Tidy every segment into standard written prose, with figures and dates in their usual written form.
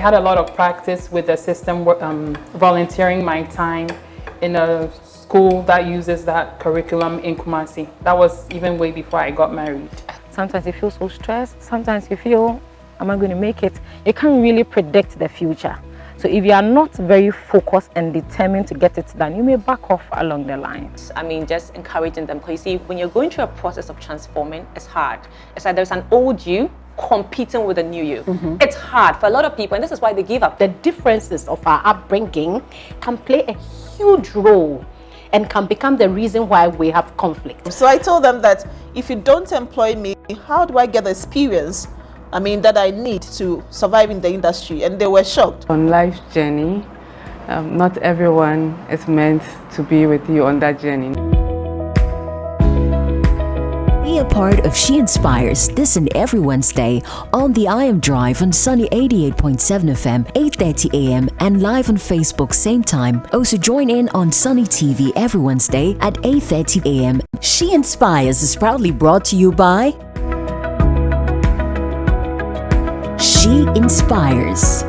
had a lot of practice with the system, volunteering my time in a school that uses that curriculum in Kumasi. That was even way before I got married. Sometimes you feel so stressed. Sometimes you feel, am I going to make it? You can't really predict the future. So if you are not very focused and determined to get it done, you may back off along the line. I mean, just encouraging them, because you see, when you're going through a process of transforming, it's hard. It's like there's an old you competing with a new you. It's hard for a lot of people, and this is why they give up. The differences of our upbringing can play a huge role and can become the reason why we have conflict. So I told them that if you don't employ me, how do I get the experience that I need to survive in the industry? And they were shocked. On life's journey, not everyone is meant to be with you on that journey. Be a part of She Inspires this and every Wednesday on the IMDrive on Sunny 88.7 FM, 8:30 a.m. and live on Facebook same time. Also join in on Sunny TV every Wednesday at 8:30 a.m. She Inspires is proudly brought to you by She Inspires.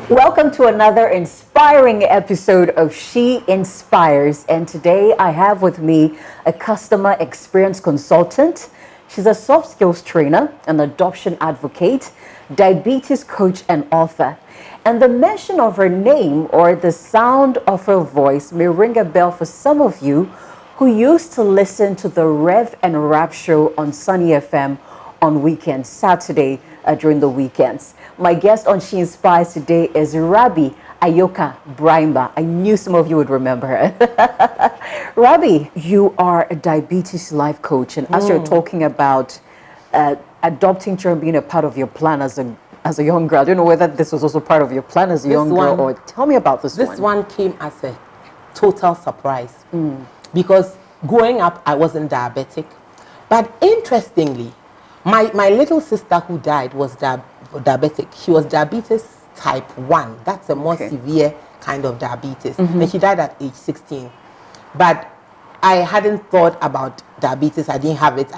Welcome to another inspiring episode of She Inspires, and today I have with me a customer experience consultant. She's a soft skills trainer, an adoption advocate, diabetes coach and author. And the mention of her name or the sound of her voice may ring a bell for some of you who used to listen to the Rev and Rap show on Sunny FM on weekends, Saturday during the weekends. My guest on She Inspires today is Rabi Brimah. I knew some of you would remember her. Rabi, you are a diabetes life coach, and as you're talking about adopting children being a part of your plan as a young girl, I don't know whether this was also part of your plan as a young girl, or tell me about this one. This one came as a total surprise because growing up I wasn't diabetic, but interestingly, my little sister who died was diabetic. She was diabetes type 1. That's a more severe kind of diabetes. And she died at age 16. But I hadn't thought about diabetes. I didn't have it.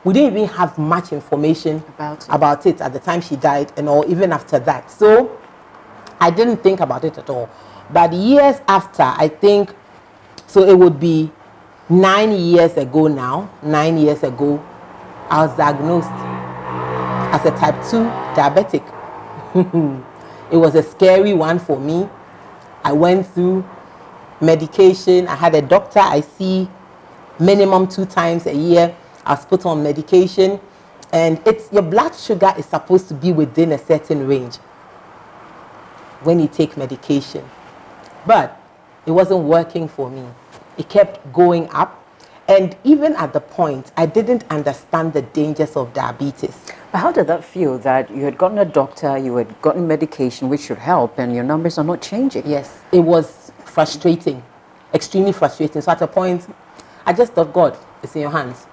We didn't even have much information about it at the time she died, and or even after that. So I didn't think about it at all. But years after, I think, so it would be 9 years ago now, 9 years ago, I was diagnosed as a type 2 diabetic. It was a scary one for me. I went through medication. I had a doctor I see minimum 2 times a year. I was put on medication, and your blood sugar is supposed to be within a certain range when you take medication. But it wasn't working for me. It kept going up. And even at the point, I didn't understand the dangers of diabetes. But how did that feel, that you had gotten a doctor, you had gotten medication which should help, and your numbers are not changing? Yes, it was frustrating, extremely frustrating. So at a point, I just thought, God, it's in your hands.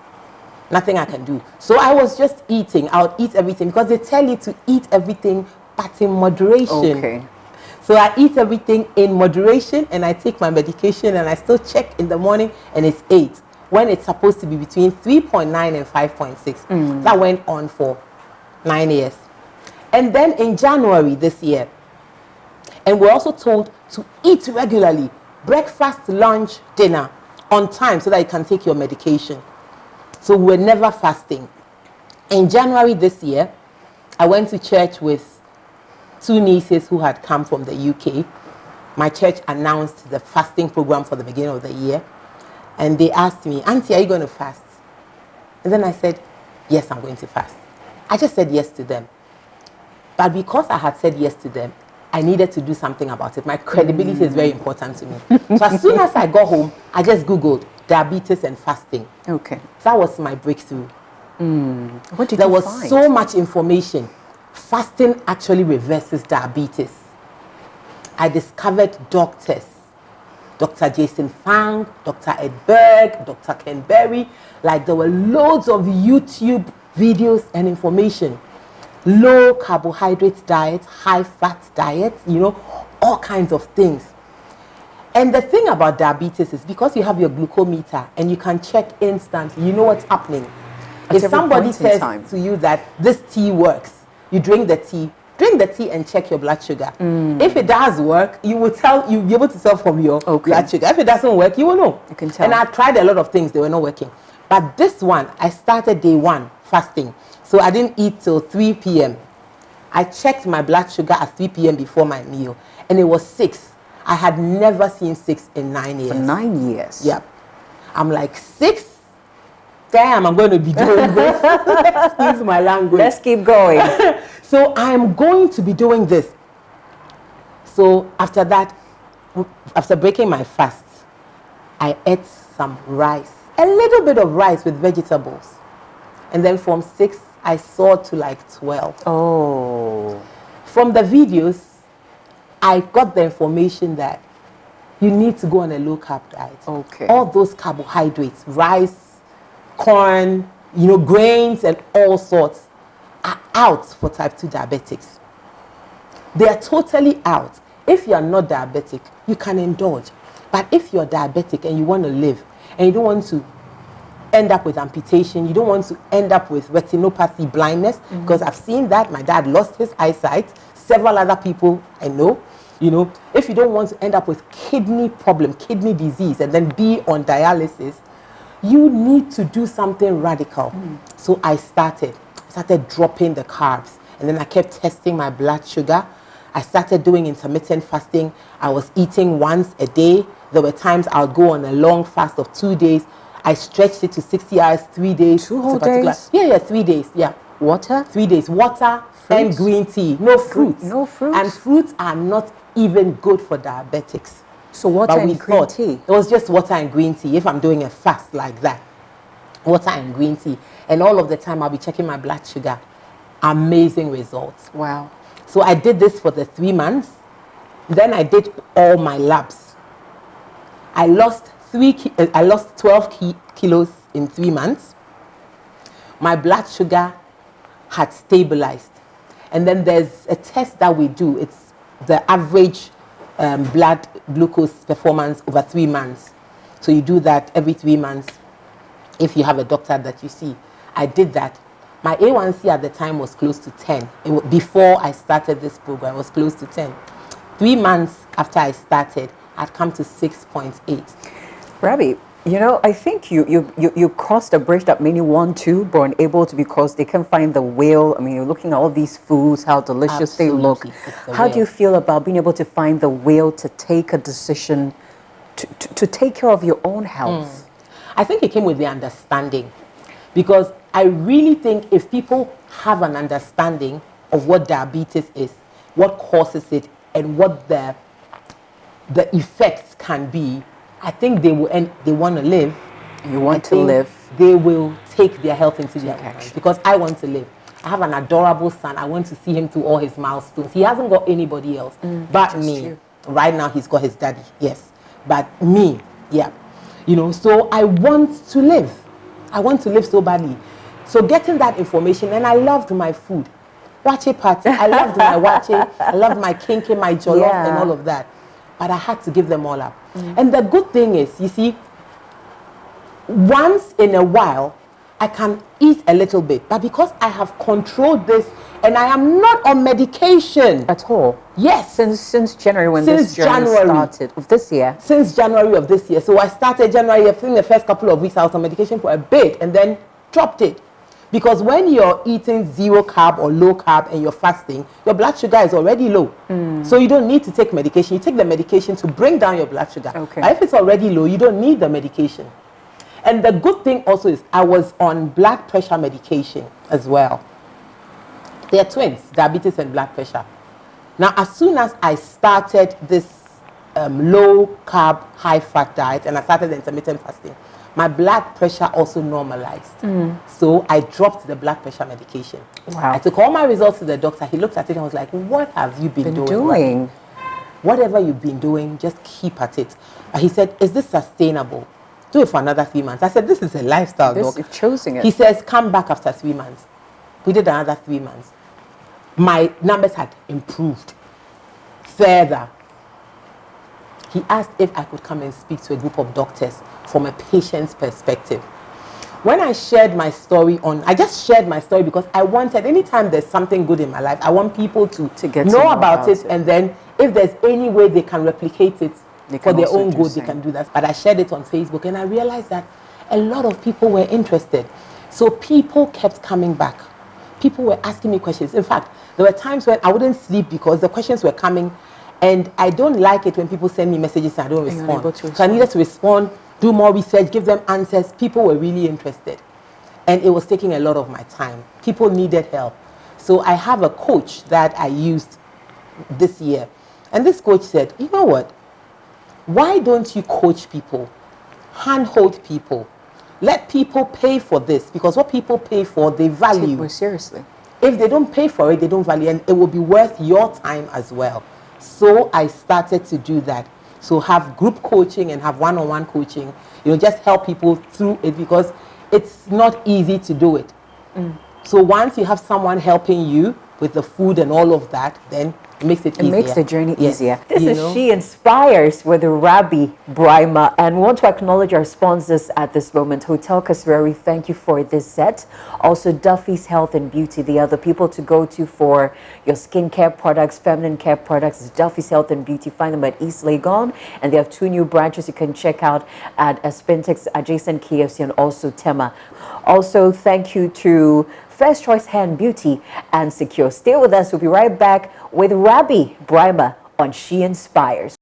Nothing I can do. So I was just eating. I would eat everything because they tell you to eat everything, but in moderation. Okay. So I eat everything in moderation, and I take my medication, and I still check in the morning, and it's 8. When it's supposed to be between 3.9 and 5.6. That went on for 9 years. And then in January this year, and we're also told to eat regularly, breakfast, lunch, dinner, on time so that you can take your medication. So we're never fasting. In January this year, I went to church with 2 nieces who had come from the UK. My church announced the fasting program for the beginning of the year. And they asked me, Auntie, are you going to fast? And then I said, yes, I'm going to fast. I just said yes to them. But because I had said yes to them, I needed to do something about it. My credibility is very important to me. So as soon as I got home, I just Googled diabetes and fasting. Okay. That was my breakthrough. What did there you was find? So much information. Fasting actually reverses diabetes. I discovered doctors. Dr. Jason Fang, Dr. Ed Berg, Dr. Ken Berry. Like, there were loads of YouTube videos and information. Low carbohydrate diet, high fat diet, all kinds of things. And the thing about diabetes is because you have your glucometer and you can check instantly, you know what's happening. If somebody says to you that this tea works, you drink the tea, drink the tea and check your blood sugar. If it does work, you'll be able to tell from your blood sugar. If it doesn't work, you will know. You can tell. And I tried a lot of things, they were not working. But this one, I started day 1 fasting. So I didn't eat till 3 p.m. I checked my blood sugar at 3 p.m. before my meal, and it was 6. I had never seen 6 in 9 years. For 9 years? Yep. I'm like, 6? Damn, I'm going to be doing this. Excuse my language. Let's keep going. So I'm going to be doing this. So after that, after breaking my fast, I ate some rice, a little bit of rice with vegetables. And then from 6, I soared to like 12. Oh. From the videos, I got the information that you need to go on a low carb diet. Okay. All those carbohydrates, rice, corn, grains and all sorts are out for type 2 diabetics. They are totally out. If you are not diabetic, you can indulge. But if you're diabetic and you want to live and you don't want to end up with amputation, you don't want to end up with retinopathy, blindness, because I've seen that. My dad lost his eyesight. Several other people I know. If you don't want to end up with kidney problem, kidney disease, and then be on dialysis, you need to do something radical. So I started dropping the carbs, and then I kept testing my blood sugar. I started doing intermittent fasting. I was eating once a day. There were times I would go on a long fast of 2 days. I stretched it to 60 hours, 3 days. 2 whole days? Yeah, 3 days, yeah. Water? 3 days, water and green tea. No fruits. No fruits? And fruits are not even good for diabetics. So water and green tea? It was just water and green tea if I'm doing a fast like that. Water and green tea. And all of the time I'll be checking my blood sugar. Amazing results. Wow. So I did this for the 3 months. Then I did all my labs. I lost 12 kilos in 3 months. My blood sugar had stabilized. And then there's a test that we do. It's the average blood glucose performance over 3 months. So you do that every 3 months if you have a doctor that you see. I did that. My A1C at the time was close to 10. Before I started this program, it was close to 10. 3 months after I started, I'd come to 6.8. Rabi, I think you crossed a bridge that many want to, but unable to because they can't find the will. I mean, you're looking at all these foods, how delicious they look. How do you feel about being able to find the will to take a decision to take care of your own health? I think it came with the understanding, because I really think if people have an understanding of what diabetes is, what causes it, and what the effects can be, I think they will they want to live. You want to live. They will take their health into their hands, because I want to live. I have an adorable son. I want to see him through all his milestones. He hasn't got anybody else but me. True. Right now he's got his daddy, yes. But me, yeah. So I want to live. I want to live so badly. So getting that information, and I loved my food. Wache party, I loved my wache, I loved my kinky, my jollof, and all of that. But I had to give them all up. And the good thing is, you see, once in a while, I can eat a little bit. But because I have controlled this, and I am not on medication. At all? Yes. Since January, when this journey started, of this year? Since January of this year. So I started January, I think the first couple of weeks I was on medication for a bit, and then dropped it. Because when you're eating 0 carb or low carb and you're fasting, your blood sugar is already low. So you don't need to take medication. You take the medication to bring down your blood sugar. Okay. But if it's already low, you don't need the medication. And the good thing also is I was on blood pressure medication as well. They are twins, diabetes and blood pressure. Now, as soon as I started this low carb, high fat diet, and I started the intermittent fasting, my blood pressure also normalized. So I dropped the blood pressure medication. Wow. I took all my results to the doctor. He looked at it and was like, what have you been doing? Whatever you've been doing, just keep at it. He said, is this sustainable? Do it for another 3 months. I said, this is a lifestyle, doc. You've chosen it. He says, come back after 3 months. We did another 3 months. My numbers had improved further. He asked if I could come and speak to a group of doctors from a patient's perspective. when I shared my story I just shared my story because I wanted, anytime there's something good in my life, I want people to get know about it, and then if there's any way they can replicate it for their own good, they can do that. But I shared it on Facebook, and I realized that a lot of people were interested. So people kept coming back. People were asking me questions. In fact, there were times when I wouldn't sleep because the questions were coming, and I don't like it when people send me messages and I don't respond. So I needed to respond, do more research, give them answers. People were really interested, and it was taking a lot of my time. People needed help. So I have a coach that I used this year, and this coach said, you know what, why don't you coach people, handhold people, let people pay for this, because what people pay for, they value. Take more seriously. If they don't pay for it, they don't value, and it will be worth your time as well. So I started to do that. So have group coaching and have one-on-one coaching, just help people through it, because it's not easy to do it. So once you have someone helping you with the food and all of that, then it makes it easier. It makes the journey easier. This You is know? She Inspires with Rabi Brimah. And we want to acknowledge our sponsors at this moment. Hotel Kasrari, thank you for this set. Also, Duffy's Health and Beauty. The other people to go to for your skincare products, feminine care products is Duffy's Health and Beauty. Find them at East Legon. And they have 2 new branches you can check out at Spintex adjacent KFC and also Tema. Also, thank you to First Choice Hair and Beauty and Secure. Stay with us. We'll be right back with Rabi Brimah on She Inspires.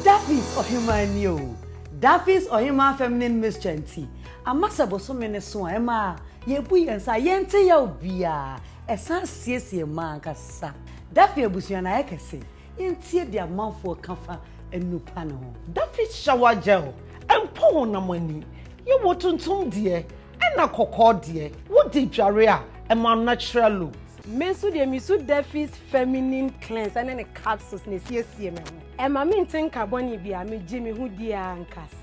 Daffy's Ohimanio. Daffy's Ohima Feminine Mischanti. A massable so many so Emma. Ye bui and Sayente ya bia. A san siesi man cassa. Daffy Busiana Ekese. In tear their mouth for comfort and Nupano. Daffy's shower gel and pour na money. You want to dear. And a cocoa dear, what did Jaria and my natural look? Mensu de misu Daffy's feminine cleanse and a capsules ne CSM. And my main think carboni be a me Jimmy who dear and cassa.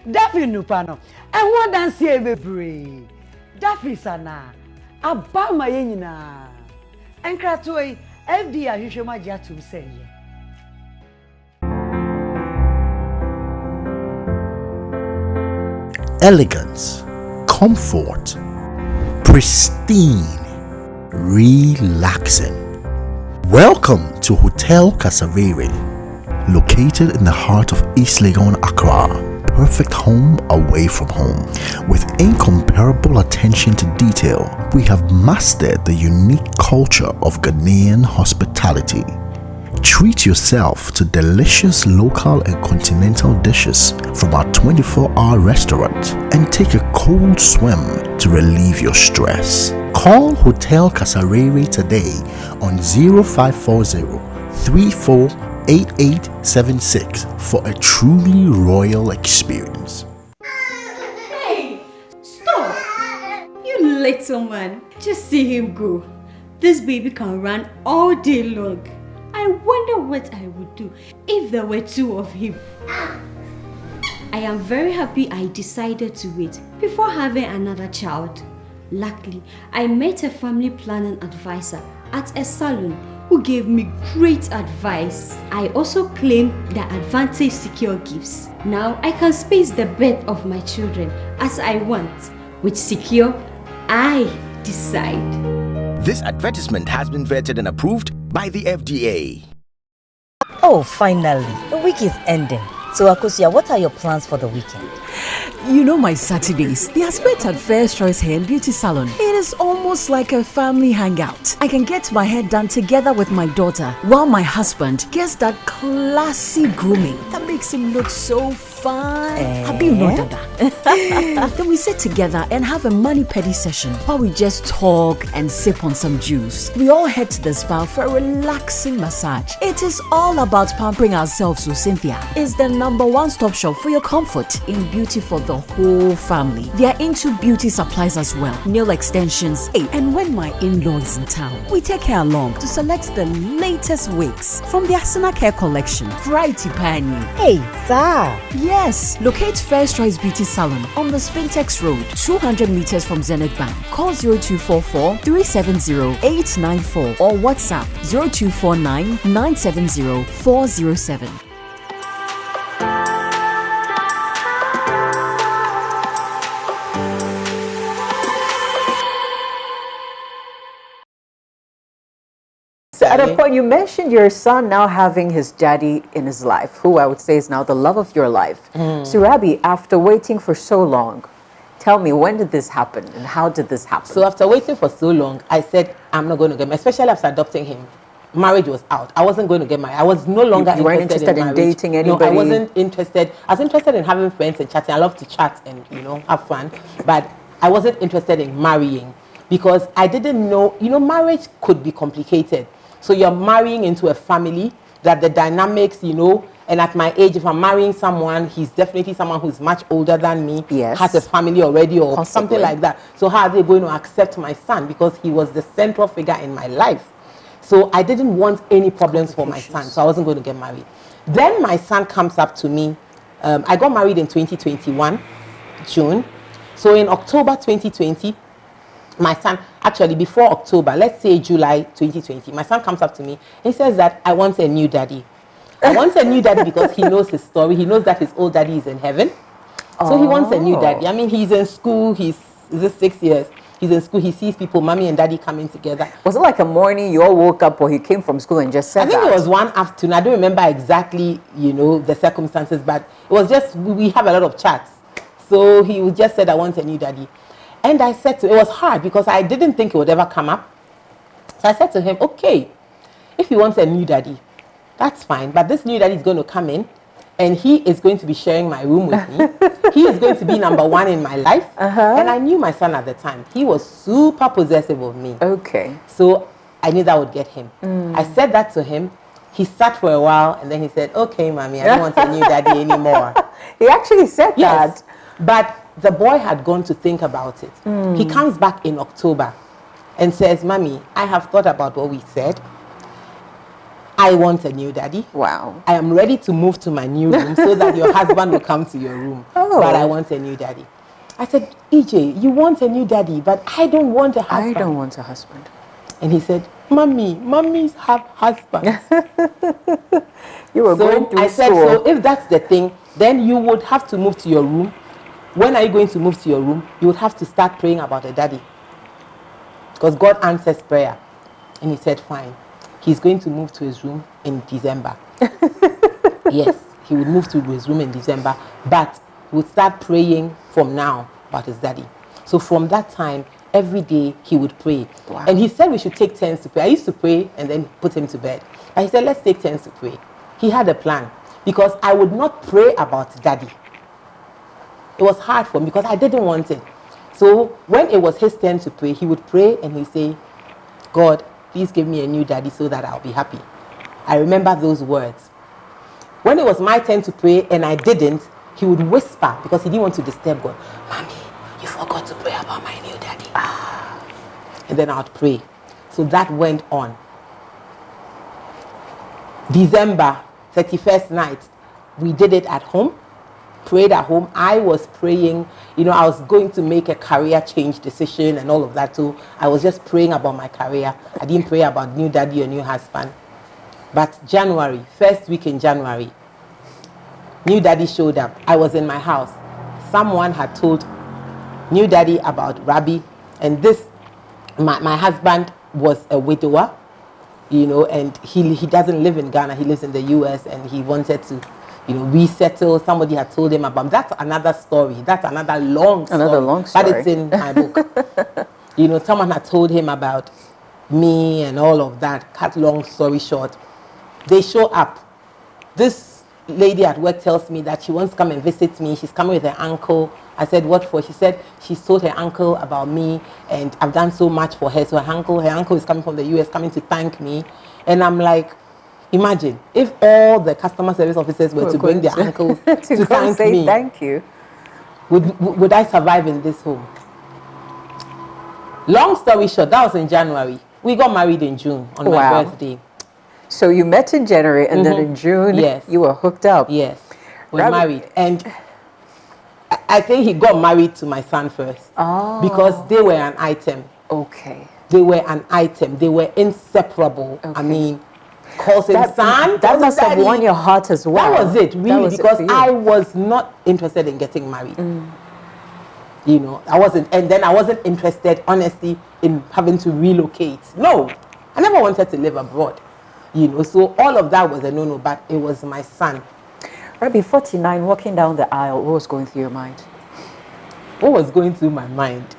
Daffy Nupano. And what dance here be Daffy sana. Abba my yenina. And Kratway, FD as you my jatu say. Elegance, comfort, pristine, relaxing. Welcome to Hotel Kasavere, located in the heart of East Legon, Accra. Perfect home away from home. With incomparable attention to detail, we have mastered the unique culture of Ghanaian hospitality. Treat yourself to delicious local and continental dishes from our 24-hour restaurant and take a cold swim to relieve your stress. Call Hotel Kasarere today on 0540 348876 for a truly royal experience. Hey, stop! You little man, just see him go. This baby can run all day long. I wonder what I would do if there were 2 of him. I am very happy I decided to wait before having another child. Luckily, I met a family planning advisor at a salon who gave me great advice. I also claimed the Advantage Secure Gifts. Now I can space the birth of my children as I want. With Secure, I decide. This advertisement has been vetted and approved by the FDA. Oh, finally, the week is ending. So, Akosia, what are your plans for the weekend? You know my Saturdays, they are spent at First Choice Hair and Beauty Salon. It is almost like a family hangout. I can get my hair done together with my daughter, while my husband gets that classy grooming that makes him look so fine. Have you know that? Then we sit together and have a mani-pedi session while we just talk and sip on some juice. We all head to the spa for a relaxing massage. It is all about pampering ourselves, so Cynthia is the #1 stop shop for your comfort in beauty for the whole family. They are into beauty supplies as well, nail extensions. And when my in-laws in town, we take her along to select the latest wigs from the Asana Care collection. Variety Pani. Hey, sir. Yes, locate First Choice Beauty Salon on the Spintex Road, 200 meters from Zenith Bank. Call 0244 370 894 or WhatsApp 0249 970 407. at a point, you mentioned your son now having his daddy in his life, who I would say is now the love of your life. So Rabi, after waiting for so long, tell me, when did this happen and how did this happen? So after waiting for so long, I said, I'm not going to get married, especially after adopting him. Marriage was out. I wasn't going to get married. I was no longer interested in dating anybody. No, I wasn't interested. I was interested in having friends and chatting. I love to chat and, have fun. But I wasn't interested in marrying because I didn't know, marriage could be complicated. So you're marrying into a family that the dynamics, and at my age, if I'm marrying someone, he's definitely someone who's much older than me, has a family already or something like that. So how are they going to accept my son? Because he was the central figure in my life. So I didn't want any problems for my son, so I wasn't going to get married. Then my son comes up to me. I got married in 2021, June. So in October 2020, my son, actually before October, let's say July 2020, my son comes up to me and he says that I want a new daddy. I want a new daddy because he knows his story. He knows that his old daddy is in heaven. So he wants a new daddy. I mean, he's in school. Is it 6 years? He's in school. He sees people, mommy and daddy coming together. Was it like a morning you all woke up or he came from school and just said that? I think it was one afternoon. I don't remember exactly, the circumstances, but it was just, we have a lot of chats. So he just said, I want a new daddy. And I said to him, it was hard because I didn't think it would ever come up. So I said to him, okay, if he wants a new daddy, that's fine. But this new daddy is going to come in and he is going to be sharing my room with me. He is going to be number one in my life. And I knew my son at the time. He was super possessive of me. Okay. So I knew that would get him. I said that to him. He sat for a while and then he said, okay, mommy, I don't want a new daddy anymore. He actually said that. But the boy had gone to think about it. He comes back in October and says, mommy, I have thought about what we said. I want a new daddy. Wow. I am ready to move to my new room so that your husband will come to your room. But I want a new daddy. I said, EJ, you want a new daddy, but I don't want a husband. I don't want a husband. And he said, mummies have husbands. You were going through I said, school. so if that's the thing, then you would have to move to your room. When are you going to move to your room? You would have to start praying about a daddy. Because God answers prayer. And he said, fine. He's going to move to his room in December. Yes, he would move to his room in December, but he would start praying from now about his daddy. So from that time, every day he would pray. Wow. And he said we should take turns to pray. I used to pray and then put him to bed. And he said, let's take turns to pray. He had a plan because I would not pray about daddy. It was hard for me because I didn't want it. So when it was his turn to pray, he would pray and he'd say, God, please give me a new daddy so that I'll be happy. I remember those words. When it was my turn to pray and I didn't, he would whisper because he didn't want to disturb God. Mommy, you forgot to pray about my new daddy. And then I would pray. So that went on. December 31st night, we did it at home. Prayed at home. I was praying, I was going to make a career change decision and all of that too. I was just praying about my career. I didn't pray about new daddy or new husband. But January, first week in January, new daddy showed up. I was in my house. Someone had told new daddy about Rabi, and my husband was a widower, and he doesn't live in Ghana. He lives in the US, and he wanted to resettle. Somebody had told him about that's another story. That's another long story. But it's in my book. Someone had told him about me and all of that. Cut long story short, they show up. This lady at work tells me that she wants to come and visit me. She's coming with her uncle. I said, what for? She said she's told her uncle about me and I've done so much for her. So her uncle is coming from the US, coming to thank me. And I'm like, imagine if all the customer service officers were to bring their uncles to thank me. Thank you. Would I survive in this home? Long story short, that was in January. We got married in June on my birthday. So you met in January and then in June you were hooked up. Yes, we were married. And I think he got married to my son first. Oh. Because they were an item. Okay. They were an item. They were inseparable. Okay. I mean, calls him son. That must have won your heart as well. That was it, really, because I was not interested in getting married. I wasn't. And then I wasn't interested, honestly, in having to relocate. No. I never wanted to live abroad, so all of that was a no-no, but it was my son. Rabi, 49, walking down the aisle, what was going through your mind? What was going through my mind?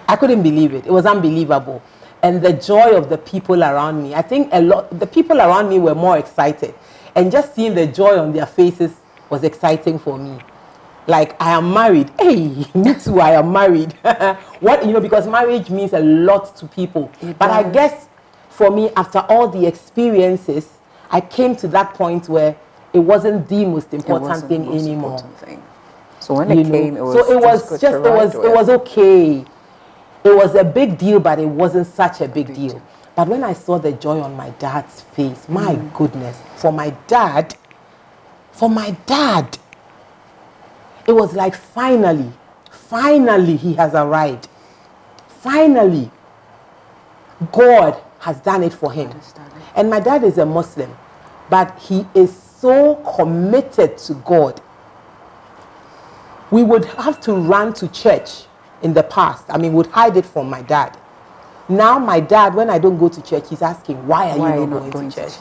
I couldn't believe it. It was unbelievable. And the joy of the people around me, I think the people around me were more excited. And just seeing the joy on their faces was exciting for me. Like, I am married. Hey, me too, I am married. Because marriage means a lot to people. But I guess for me, after all the experiences, I came to that point where it wasn't the most important thing anymore. So when it came, it was it was okay. It was a big deal, but it wasn't such a big deal. But when I saw the joy on my dad's face, my goodness, for my dad, it was like finally he has arrived. Finally, God has done it for him. And my dad is a Muslim, but he is so committed to God. We would have to run to church in the past. Would hide it from my dad. Now my dad, when I don't go to church, he's asking, why are you not going to church?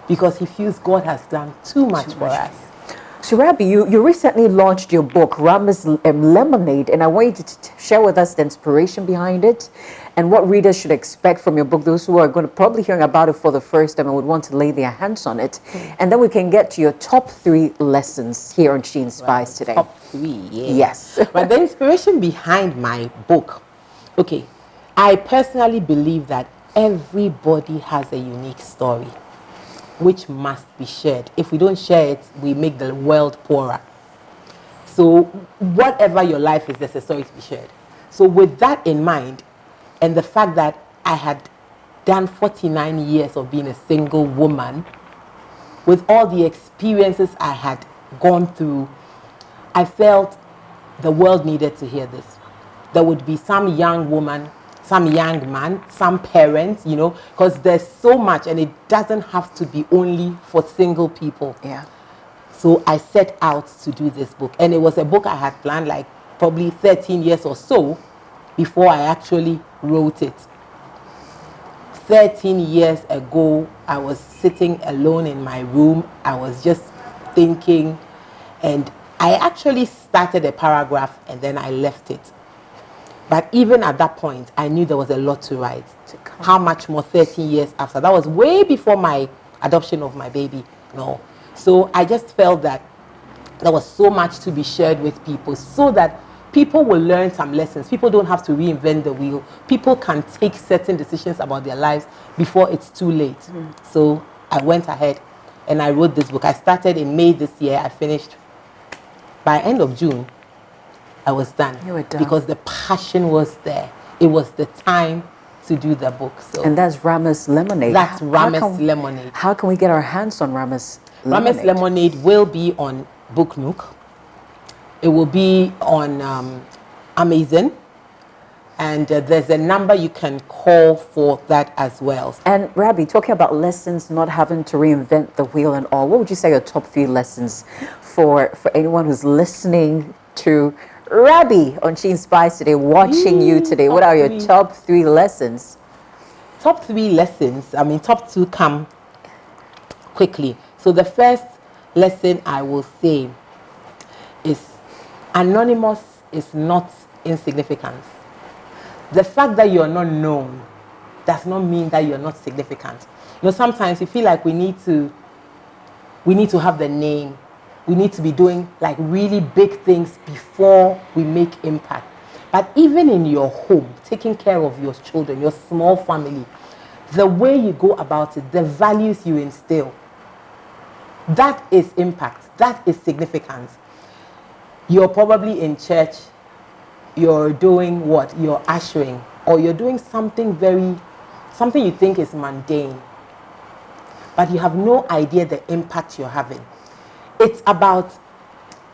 Because he feels God has done too much for us. So Rabi, you recently launched your book, Rama's Lemonade, and I want you to share with us the inspiration behind it and what readers should expect from your book, those who are going to probably hearing about it for the first time and would want to lay their hands on it. And then we can get to your top 3 lessons here on She Inspires today. Top 3, yes. But the inspiration behind my book, okay, I personally believe that everybody has a unique story which must be shared. If we don't share it, we make the world poorer. So whatever your life is, there's a story to be shared. So with that in mind, and the fact that I had done 49 years of being a single woman, with all the experiences I had gone through, I felt the world needed to hear this. There would be some young woman, some young man, some parents, because there's so much, and it doesn't have to be only for single people. Yeah. So I set out to do this book, and it was a book I had planned like probably 13 years or so before I actually wrote it. 13 years ago, I was sitting alone in my room. I was just thinking, and I actually started a paragraph and then I left it. But even at that point, I knew there was a lot to write. How much more 13 years after? That was way before my adoption of my baby. No. So I just felt that there was so much to be shared with people so that people will learn some lessons. People don't have to reinvent the wheel. People can take certain decisions about their lives before it's too late. So I went ahead and I wrote this book. I started in May this year. I finished by end of June. I was done. You were done. Because the passion was there. It was the time to do the book. So. And that's Rama's Lemonade. That's Rama's Lemonade. How can we get our hands on Rama's Lemonade? Rama's Lemonade will be on Book Nook. It will be on Amazon. And there's a number you can call for that as well. And Rabi, talking about lessons, not having to reinvent the wheel and all, what would you say are your top 3 lessons for anyone who's listening to Rabi on She Inspires today, watching you today? What are your top 3 lessons? Top 3 lessons, top 2 come quickly. So the first lesson I will say is anonymous is not insignificance. The fact that you're not known does not mean that you're not significant. Sometimes you feel like we need to have the name. We need to be doing like really big things before we make impact. But even in your home, taking care of your children, your small family, the way you go about it, the values you instill, that is impact. That is significance. You're probably in church, you're doing what? You're ushering, or you're doing something you think is mundane, but you have no idea the impact you're having. It's about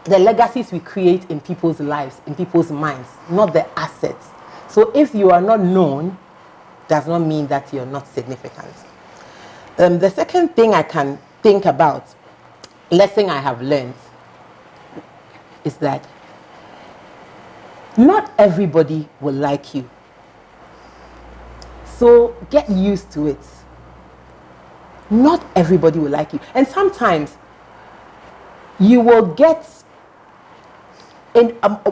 the legacies we create in people's lives, in people's minds, not the assets. So if you are not known, does not mean that you're not significant. The second thing I can think about, lesson I have learned, is that not everybody will like you. So get used to it. Not everybody will like you. And sometimes you will get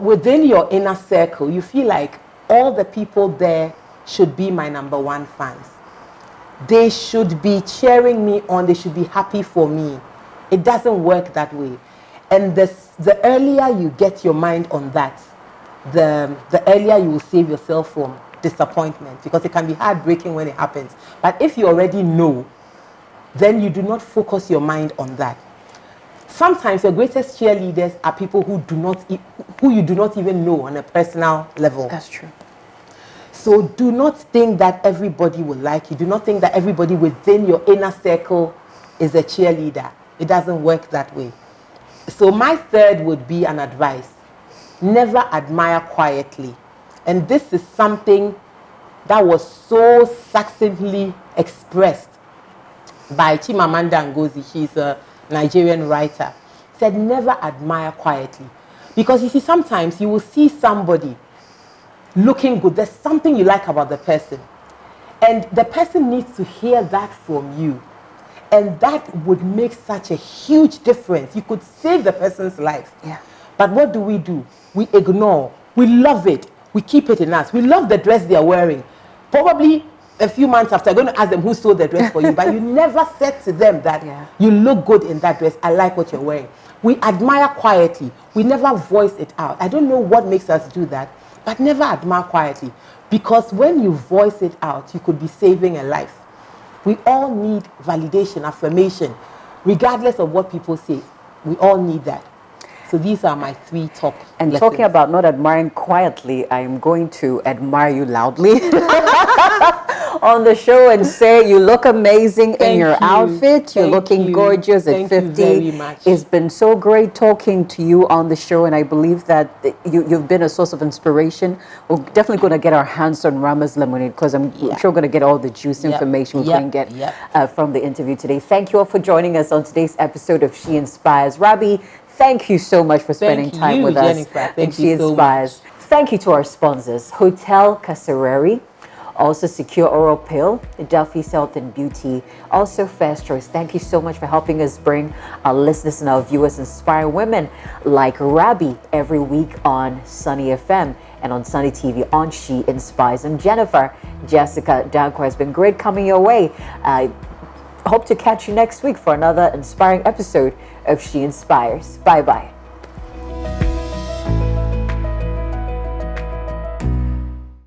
within your inner circle, you feel like all the people there should be my number one fans. They should be cheering me on. They should be happy for me. It doesn't work that way. And the earlier you get your mind on that, the earlier you will save yourself from disappointment, because it can be heartbreaking when it happens. But if you already know, then you do not focus your mind on that. Sometimes your greatest cheerleaders are people who you do not even know on a personal level. That's true. So do not think that everybody will like you. Do not think that everybody within your inner circle is a cheerleader. It doesn't work that way. So my third would be an advice. Never admire quietly. And this is something that was so succinctly expressed by Chimamanda Ngozi. She's a Nigerian writer. Said never admire quietly. Because you see, sometimes you will see somebody looking good. There's something you like about the person. And the person needs to hear that from you. And that would make such a huge difference. You could save the person's life. Yeah. But what do? We ignore. We love it. We keep it in us. We love the dress they are wearing. Probably a few months after, I'm going to ask them who sold the dress for you. But you never said to them that you look good in that dress. I like what you're wearing. We admire quietly. We never voice it out. I don't know what makes us do that, but never admire quietly. Because when you voice it out, you could be saving a life. We all need validation, affirmation, regardless of what people say. We all need that. So these are my 3 top And lessons. talking about not admiring quietly, I am going to admire you loudly on the show and say you look amazing in your outfit. You're looking gorgeous at 50. Thank you very much. It's been so great talking to you on the show, and I believe that you've been a source of inspiration. We're definitely going to get our hands on Rama's lemonade, because I'm sure we're going to get all the juice information we couldn't get from the interview today. Thank you all for joining us on today's episode of She Inspires. Rabi, thank you so much for spending time with us. Thank you, She Inspires. Thank you to our sponsors, Hotel Kasareri, also Secure Oral Pill, Duffy's Health and Beauty, also First Choice. Thank you so much for helping us bring our listeners and our viewers inspire women like Rabi every week on Sunny FM and on Sunny TV on She Inspires. And Jessica Danquah, has been great coming your way. Hope to catch you next week for another inspiring episode of She Inspires. Bye-bye.